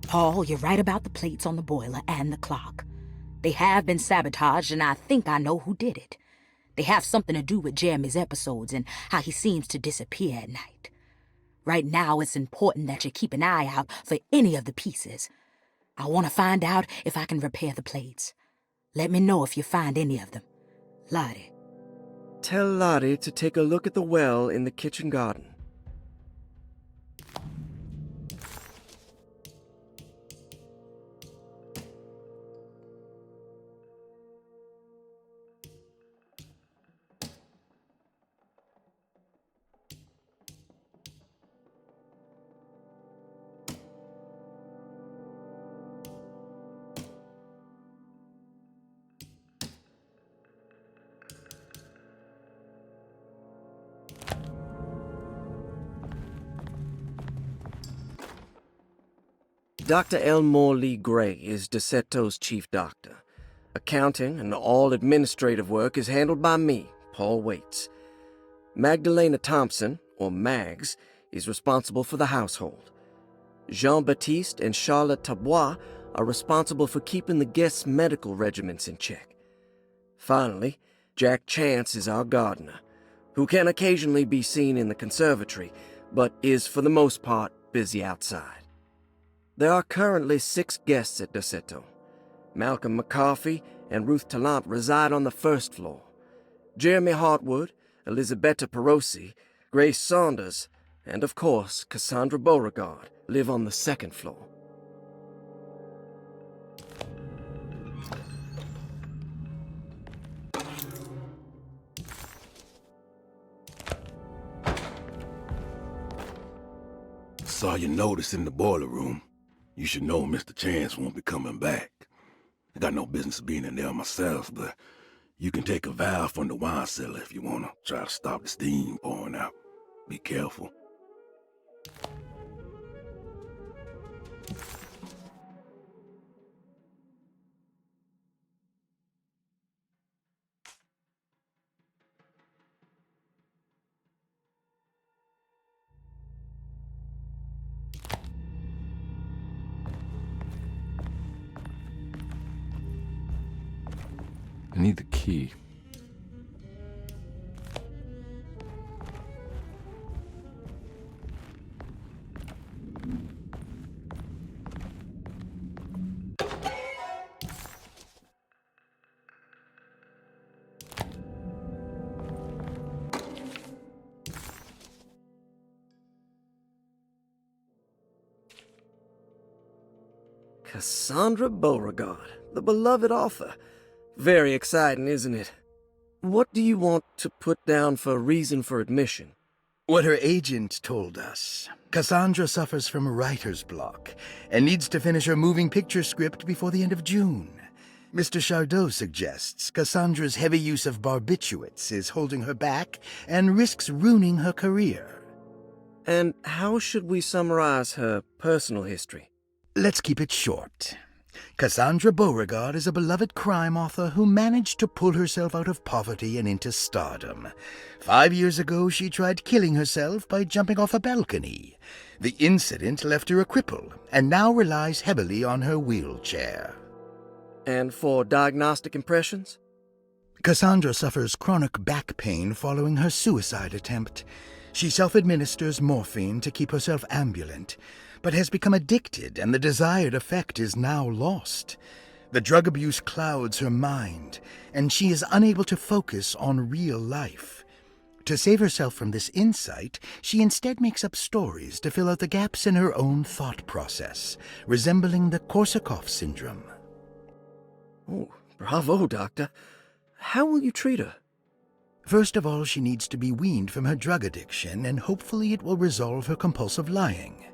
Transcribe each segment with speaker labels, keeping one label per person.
Speaker 1: Paul, you're right about the plates on the boiler and the clock. They have been sabotaged, and I think I know who did it. They have something to do with Jeremy's episodes and how he seems to disappear at night. Right now, it's important that you keep an eye out for any of the pieces. I want to find out if I can repair the plates. Let me know if you find any of them. Lottie.
Speaker 2: Tell Lottie to take a look at the well in the kitchen garden. Dr. Elmore Lee Gray is DeSeto's chief doctor. Accounting and all administrative work is handled by me, Paul Waits. Magdalena Thompson, or Mags, is responsible for the household. Jean-Baptiste and Charlotte Tabois are responsible for keeping the guests' medical regimens in check. Finally, Jack Chance is our gardener, who can occasionally be seen in the conservatory, but is for the most part busy outside. There are currently 6 guests at DeSeto. Malcolm McCarthy and Ruth Tallant reside on the first floor. Jeremy Hartwood, Elisabetta Perosi, Grace Saunders, and of course Cassandra Beauregard live on the second floor.
Speaker 3: Saw your notice in the boiler room. You should know Mr. Chance won't be coming back. I got no business being in there myself, but you can take a valve from the wine cellar if you want to try to stop the steam pouring out. Be careful.
Speaker 4: I need the key.
Speaker 2: Cassandra Beauregard, the beloved author. Very exciting, isn't it? What do you want to put down for reason for admission?
Speaker 5: What her agent told us. Cassandra suffers from writer's block and needs to finish her moving picture script before the end of June. Mr. Chardot suggests Cassandra's heavy use of barbiturates is holding her back and risks ruining her career.
Speaker 2: And how should we summarize her personal history?
Speaker 5: Let's keep it short. Cassandra Beauregard is a beloved crime author who managed to pull herself out of poverty and into stardom. 5 years ago, she tried killing herself by jumping off a balcony. The incident left her a cripple, and now relies heavily on her wheelchair.
Speaker 2: And for diagnostic impressions?
Speaker 5: Cassandra suffers chronic back pain following her suicide attempt. She self-administers morphine to keep herself ambulant, but has become addicted, and the desired effect is now lost. The drug abuse clouds her mind, and she is unable to focus on real life. To save herself from this insight, she instead makes up stories to fill out the gaps in her own thought process, resembling the Korsakoff syndrome.
Speaker 2: Oh, bravo, Doctor. How will you treat her?
Speaker 5: First of all, she needs to be weaned from her drug addiction, and hopefully it will resolve her compulsive lying.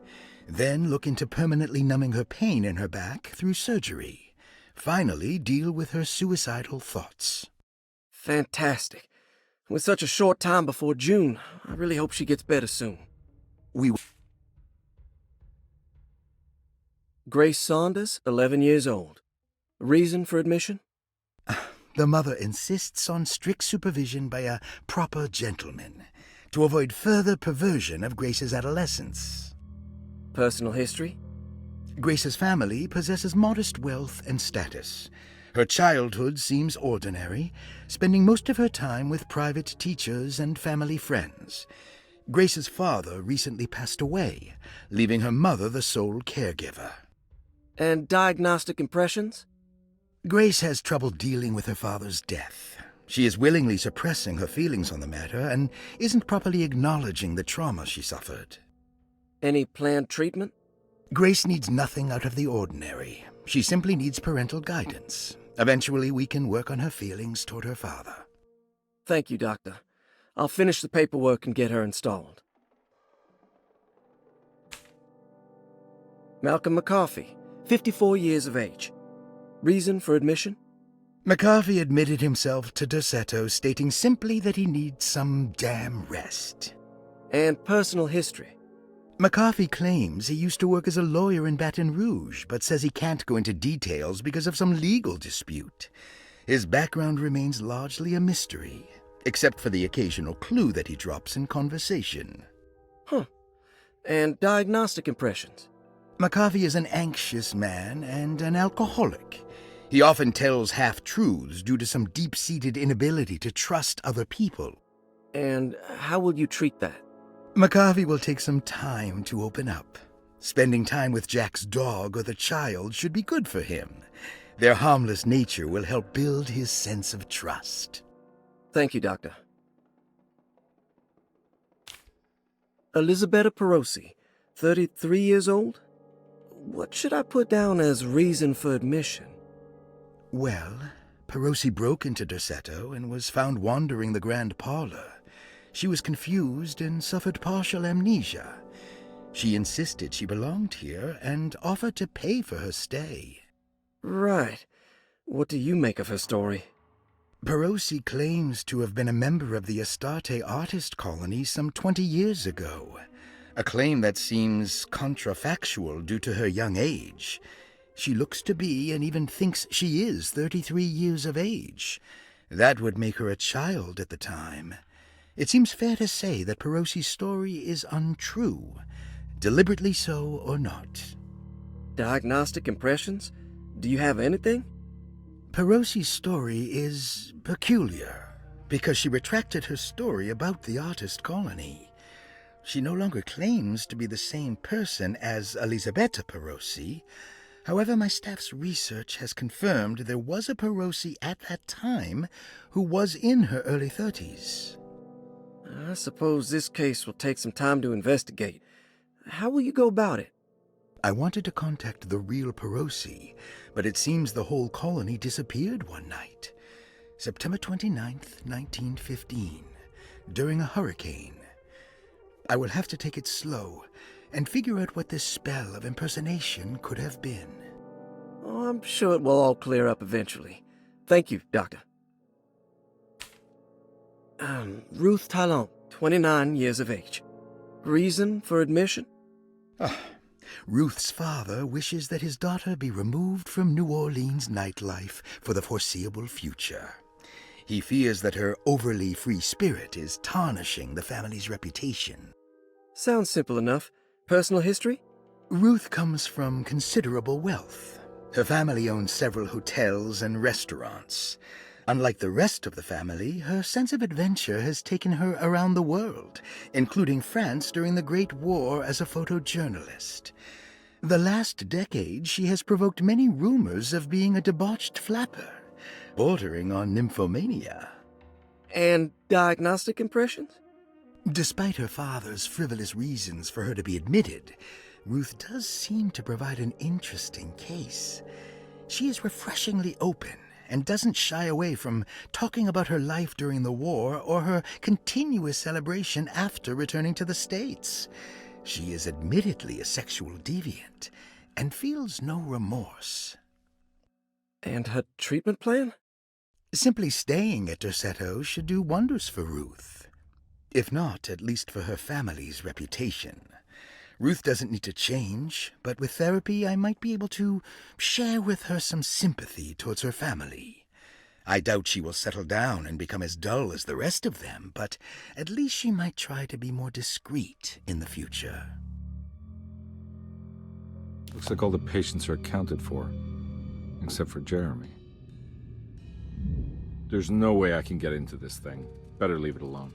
Speaker 5: Then look into permanently numbing her pain in her back through surgery. Finally, deal with her suicidal thoughts.
Speaker 2: Fantastic. With such a short time before June, I really hope she gets better soon. Grace Saunders, 11 years old. Reason for admission?
Speaker 5: The mother insists on strict supervision by a proper gentleman to avoid further perversion of Grace's adolescence.
Speaker 2: Personal history?
Speaker 5: Grace's family possesses modest wealth and status. Her childhood seems ordinary, spending most of her time with private teachers and family friends. Grace's father recently passed away, leaving her mother the sole caregiver.
Speaker 2: And diagnostic impressions?
Speaker 5: Grace has trouble dealing with her father's death. She is willingly suppressing her feelings on the matter and isn't properly acknowledging the trauma she suffered.
Speaker 2: Any planned treatment?
Speaker 5: Grace needs nothing out of the ordinary. She simply needs parental guidance. Eventually, we can work on her feelings toward her father.
Speaker 2: Thank you, Doctor. I'll finish the paperwork and get her installed. Malcolm McCarthy, 54 years of age. Reason for admission?
Speaker 5: McCarthy admitted himself to Derceto, stating simply that he needs some damn rest.
Speaker 2: And personal history?
Speaker 5: McCarthy claims he used to work as a lawyer in Baton Rouge, but says he can't go into details because of some legal dispute. His background remains largely a mystery, except for the occasional clue that he drops in conversation.
Speaker 2: Huh. And diagnostic impressions?
Speaker 5: McCarthy is an anxious man and an alcoholic. He often tells half-truths due to some deep-seated inability to trust other people.
Speaker 2: And how will you treat that?
Speaker 5: McCarthy will take some time to open up. Spending time with Jack's dog or the child should be good for him. Their harmless nature will help build his sense of trust.
Speaker 2: Thank you, Doctor. Elisabetta Perosi, 33 years old? What should I put down as reason for admission?
Speaker 5: Well, Perosi broke into Derceto and was found wandering the grand parlor. She was confused and suffered partial amnesia. She insisted she belonged here and offered to pay for her stay.
Speaker 2: Right. What do you make of her story?
Speaker 5: Perosi claims to have been a member of the Astarte artist colony some 20 years ago, a claim that seems contrafactual due to her young age. She looks to be and even thinks she is 33 years of age. That would make her a child at the time. It seems fair to say that Perosi's story is untrue, deliberately so or not.
Speaker 2: Diagnostic impressions? Do you have anything?
Speaker 5: Perosi's story is peculiar because she retracted her story about the artist colony. She no longer claims to be the same person as Elisabetta Perosi. However, my staff's research has confirmed there was a Perosi at that time who was in her early 30s.
Speaker 2: I suppose this case will take some time to investigate. How will you go about it?
Speaker 5: I wanted to contact the real Perosi, but it seems the whole colony disappeared one night. September 29th, 1915, during a hurricane. I will have to take it slow and figure out what this spell of impersonation could have been.
Speaker 2: Oh, I'm sure it will all clear up eventually. Thank you, Doctor. Ruth Talon, 29 years of age. Reason for admission?
Speaker 5: Ruth's father wishes that his daughter be removed from New Orleans nightlife for the foreseeable future. He fears that her overly free spirit is tarnishing the family's reputation.
Speaker 2: Sounds simple enough. Personal history?
Speaker 5: Ruth comes from considerable wealth. Her family owns several hotels and restaurants. Unlike the rest of the family, her sense of adventure has taken her around the world, including France during the Great War as a photojournalist. The last decade, she has provoked many rumors of being a debauched flapper, bordering on nymphomania.
Speaker 2: And diagnostic impressions?
Speaker 5: Despite her father's frivolous reasons for her to be admitted, Ruth does seem to provide an interesting case. She is refreshingly open and doesn't shy away from talking about her life during the war or her continuous celebration after returning to the States. She is admittedly a sexual deviant and feels no remorse.
Speaker 2: And her treatment plan?
Speaker 5: Simply staying at Derceto should do wonders for Ruth. If not, at least for her family's reputation. Ruth doesn't need to change, but with therapy I might be able to share with her some sympathy towards her family. I doubt she will settle down and become as dull as the rest of them, but at least she might try to be more discreet in the future.
Speaker 4: Looks like all the patients are accounted for, except for Jeremy. There's no way I can get into this thing. Better leave it alone.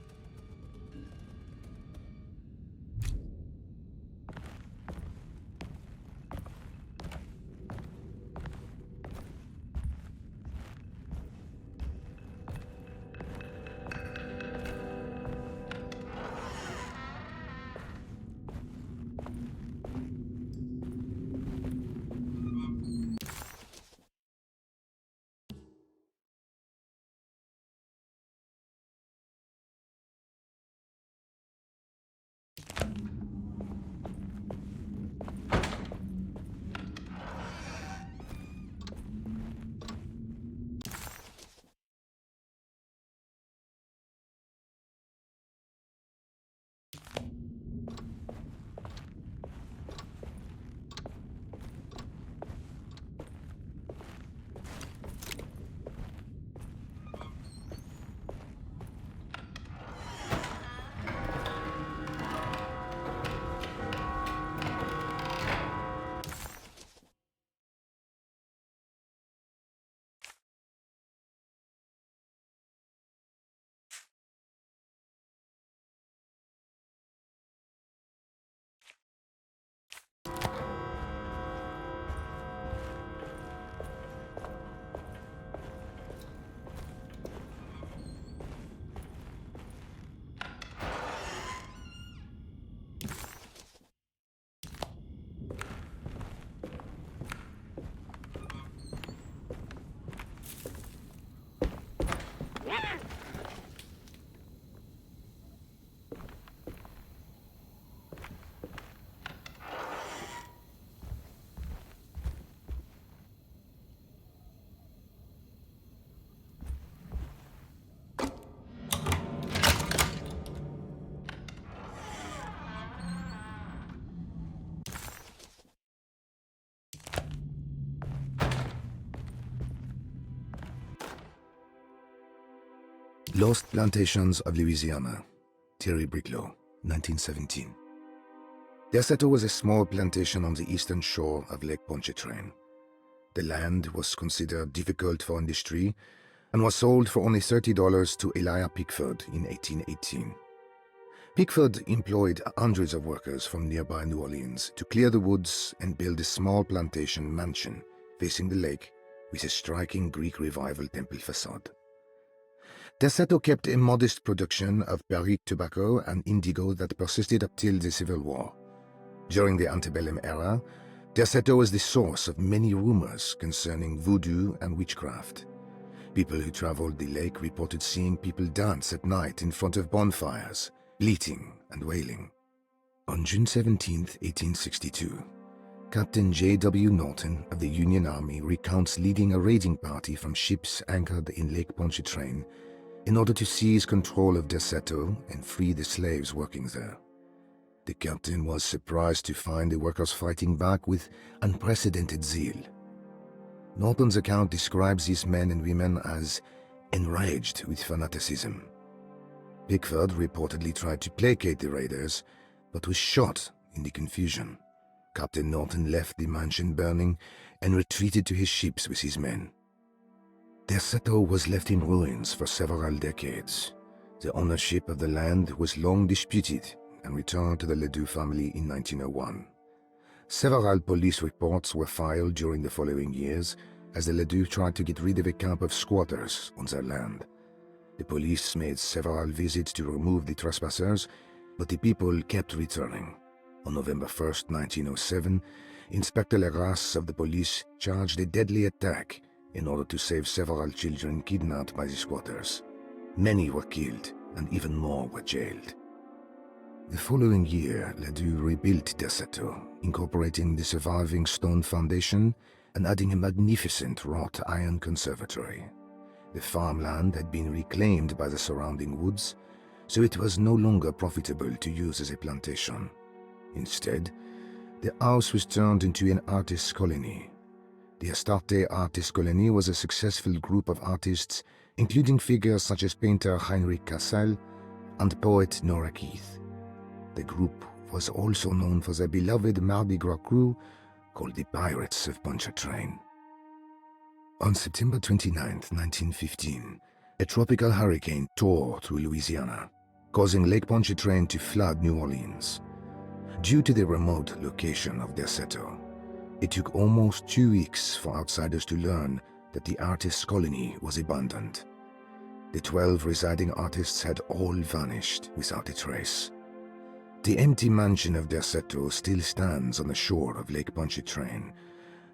Speaker 6: Lost Plantations of Louisiana, Thierry Briclot, 1917. Derceto was a small plantation on the eastern shore of Lake Pontchartrain. The land was considered difficult for industry and was sold for only $30 to Elijah Pickford in 1818. Pickford employed hundreds of workers from nearby New Orleans to clear the woods and build a small plantation mansion facing the lake with a striking Greek Revival temple facade. Derceto kept a modest production of Perique tobacco and indigo that persisted up till the Civil War. During the antebellum era, Derceto was the source of many rumors concerning voodoo and witchcraft. People who traveled the lake reported seeing people dance at night in front of bonfires, bleating and wailing. On June 17, 1862, Captain J.W. Norton of the Union Army recounts leading a raiding party from ships anchored in Lake Pontchartrain in order to seize control of Derceto and free the slaves working there. The captain was surprised to find the workers fighting back with unprecedented zeal. Norton's account describes these men and women as enraged with fanaticism. Pickford reportedly tried to placate the raiders, but was shot in the confusion. Captain Norton left the mansion burning and retreated to his ships with his men. Derceto was left in ruins for several decades. The ownership of the land was long disputed and returned to the Ledoux family in 1901. Several police reports were filed during the following years as the Ledoux tried to get rid of a camp of squatters on their land. The police made several visits to remove the trespassers, but the people kept returning. On November 1, 1907, Inspector Legras of the police charged a deadly attack in order to save several children kidnapped by the squatters. Many were killed, and even more were jailed. The following year, Ledoux rebuilt Derceto, incorporating the surviving stone foundation and adding a magnificent wrought iron conservatory. The farmland had been reclaimed by the surrounding woods, so it was no longer profitable to use as a plantation. Instead, the house was turned into an artist's colony. The Astarte Artist Colony was a successful group of artists, including figures such as painter Heinrich Cassel and poet Nora Keith. The group was also known for their beloved Mardi Gras crew, called the Pirates of Pontchartrain. On September 29, 1915, a tropical hurricane tore through Louisiana, causing Lake Pontchartrain to flood New Orleans. Due to the remote location of Derceto, it took almost 2 weeks for outsiders to learn that the artists' colony was abandoned. The 12 residing artists had all vanished without a trace. The empty mansion of Derceto still stands on the shore of Lake Pontchartrain,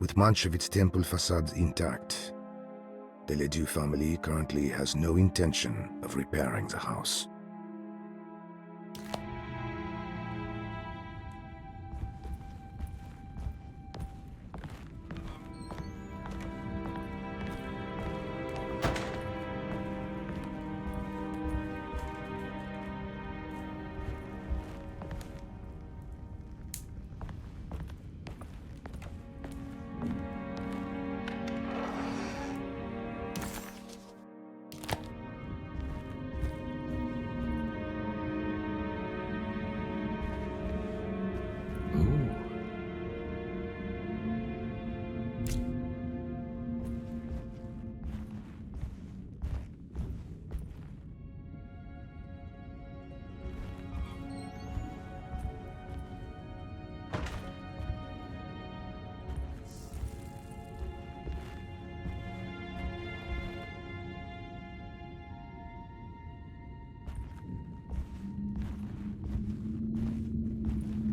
Speaker 6: with much of its temple facade intact. The Ledoux family currently has no intention of repairing the house.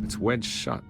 Speaker 4: It's wedged shut.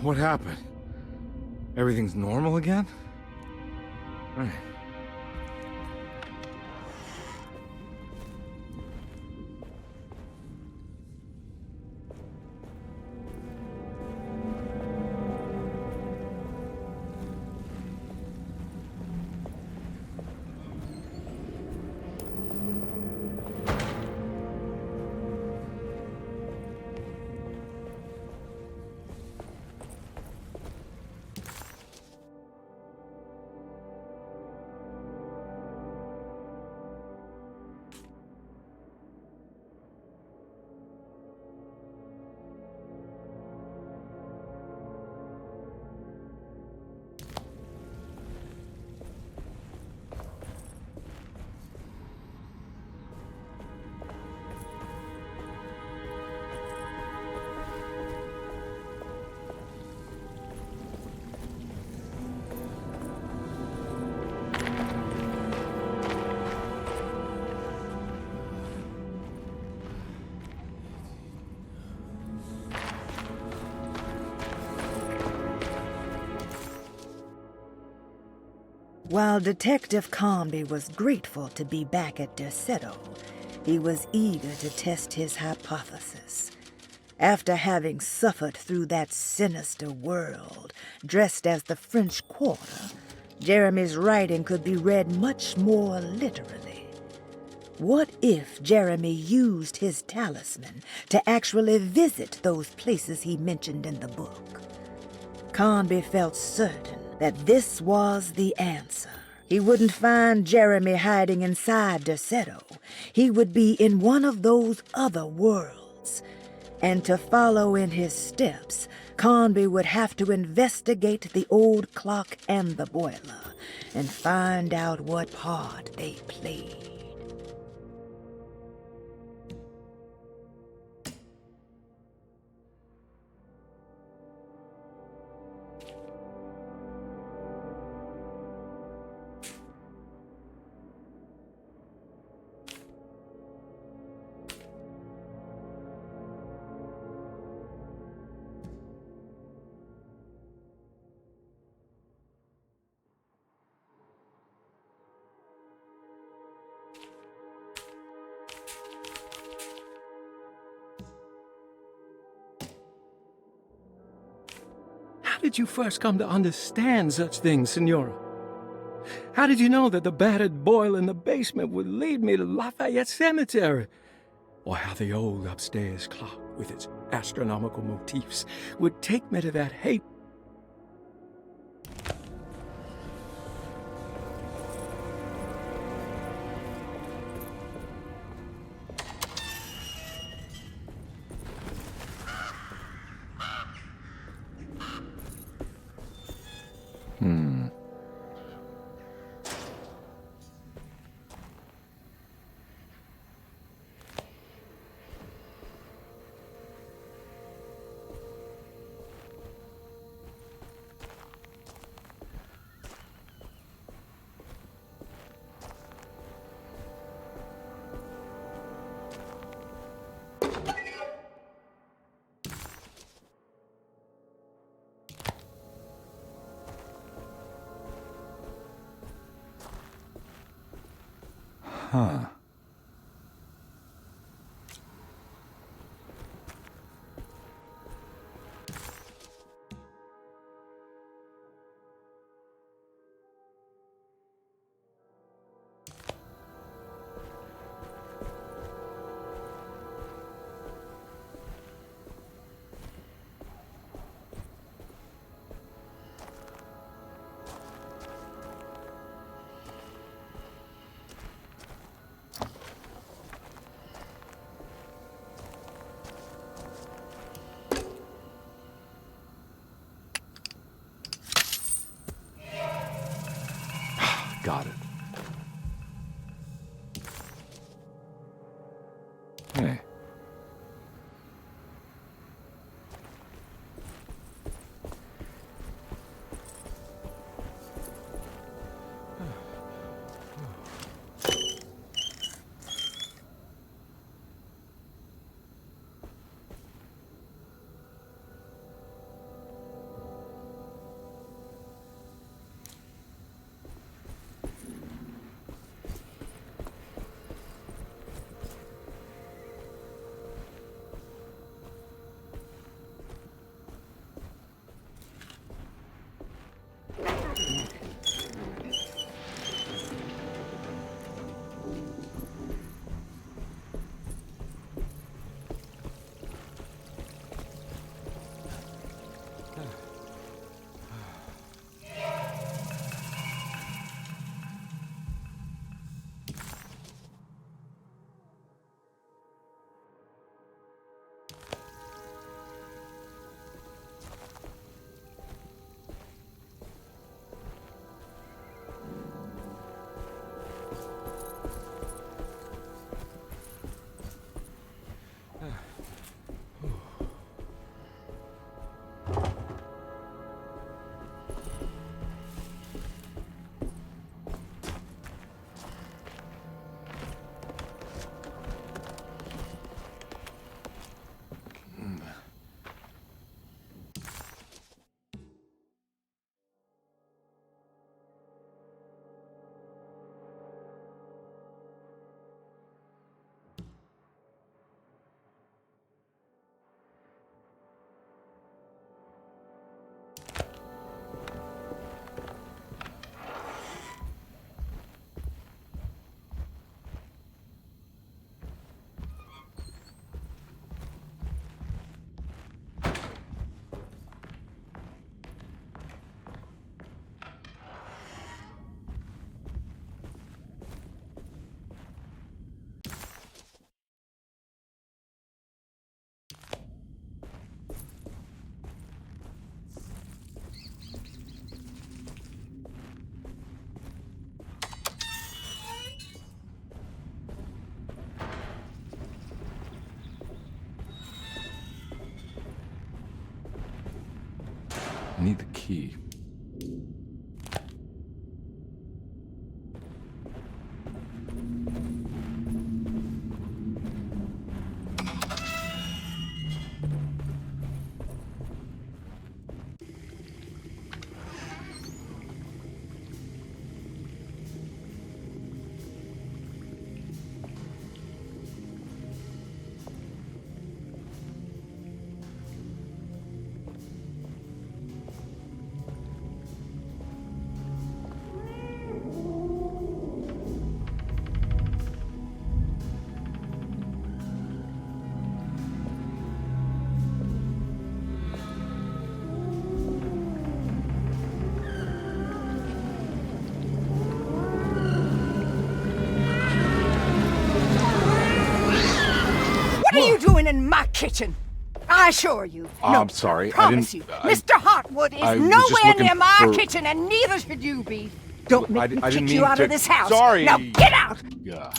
Speaker 4: What happened? Everything's normal again? Right.
Speaker 7: While Detective Conby was grateful to be back at Derceto, he was eager to test his hypothesis. After having suffered through that sinister world, dressed as the French Quarter, Jeremy's writing could be read much more literally. What if Jeremy used his talisman to actually visit those places he mentioned in the book? Conby felt certain that this was the answer. He wouldn't find Jeremy hiding inside Derceto. he would be in one of those other worlds. And to follow in his steps, Conby would have to investigate the old clock and the boiler and find out what part they played.
Speaker 8: How did you first come to understand such things, Senora? How did you know that the battered boiler in the basement would lead me to Lafayette Cemetery? Or how the old upstairs clock, with its astronomical motifs, would take me to that hate?
Speaker 4: Huh. Got it. Hey. I need the key.
Speaker 9: What are you doing in my kitchen? I assure you. No,
Speaker 4: I'm sorry.
Speaker 9: I promise you. Mr. Hotwood is
Speaker 4: I was just
Speaker 9: nowhere
Speaker 4: looking
Speaker 9: near my
Speaker 4: for-
Speaker 9: kitchen, and neither should you be. Don't make me
Speaker 4: I didn't
Speaker 9: kick
Speaker 4: mean
Speaker 9: you out
Speaker 4: to-
Speaker 9: of this house.
Speaker 4: Sorry.
Speaker 9: Now get out!
Speaker 4: Yeah.